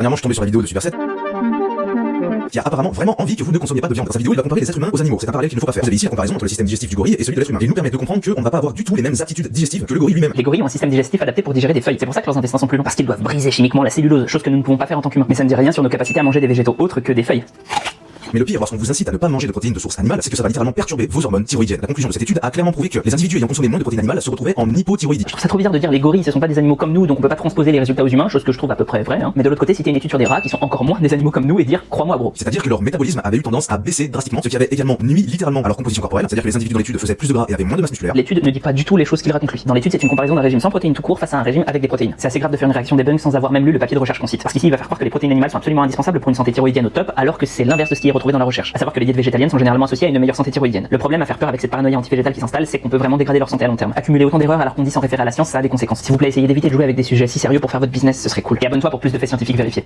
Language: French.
Dernièrement, je suis tombé sur la vidéo de Superset qui a apparemment vraiment envie que vous ne consommiez pas de viande. Dans sa vidéo, il va comparer les êtres humains aux animaux. C'est un parallèle qu'il ne faut pas faire. Vous avez ici la comparaison entre le système digestif du gorille et celui de l'être humain. Il nous permet de comprendre qu'on ne va pas avoir du tout les mêmes aptitudes digestives que le gorille lui-même. Les gorilles ont un système digestif adapté pour digérer des feuilles. C'est pour ça que leurs intestins sont plus longs. Parce qu'ils doivent briser chimiquement la cellulose, chose que nous ne pouvons pas faire en tant qu'humains. Mais ça ne dit rien sur nos capacités à manger des végétaux autres que des feuilles. Mais le pire, lorsqu'on vous incite à ne pas manger de protéines de source animale, c'est que ça va littéralement perturber vos hormones thyroïdiennes. La conclusion de cette étude a clairement prouvé que les individus ayant consommé moins de protéines animales se retrouvaient en hypothyroïdie. Je trouve ça trop bizarre de dire les gorilles ce sont pas des animaux comme nous, donc on peut pas transposer les résultats aux humains, chose que je trouve à peu près vraie. Mais de l'autre côté, citer une étude sur des rats qui sont encore moins des animaux comme nous et dire crois-moi bro. C'est-à-dire que leur métabolisme avait eu tendance à baisser drastiquement, ce qui avait également nuit littéralement à leur composition corporelle. C'est-à-dire que les individus dans l'étude faisaient plus de gras et avaient moins de masse musculaire. L'étude ne dit pas du tout les choses qu'il raconte lui. Dans l'étude, c'est une comparaison d'un régime sans protéines tout court face à un régime avec des protéines. C'est assez grave de faire une réaction debunk sans avoir même lu le papier de recherche qu'on cite. Parce qu'ici, il va faire croire que les protéines animales sont absolument indispensables pour une santé thyroïdienne au top, alors que c'est l'inverse de ce qui est retrouvé dans la recherche. À savoir que les diètes végétaliennes sont généralement associées à une meilleure santé thyroïdienne. Le problème à faire peur avec cette paranoïa antivégétale qui s'installe, c'est qu'on peut vraiment dégrader leur santé à long terme. Accumuler autant d'erreurs alors qu'on dit sans référer à la science, ça a des conséquences. S'il vous plaît, essayez d'éviter de jouer avec des sujets si sérieux pour faire votre business, ce serait cool. Et abonne-toi pour plus de faits scientifiques vérifiés.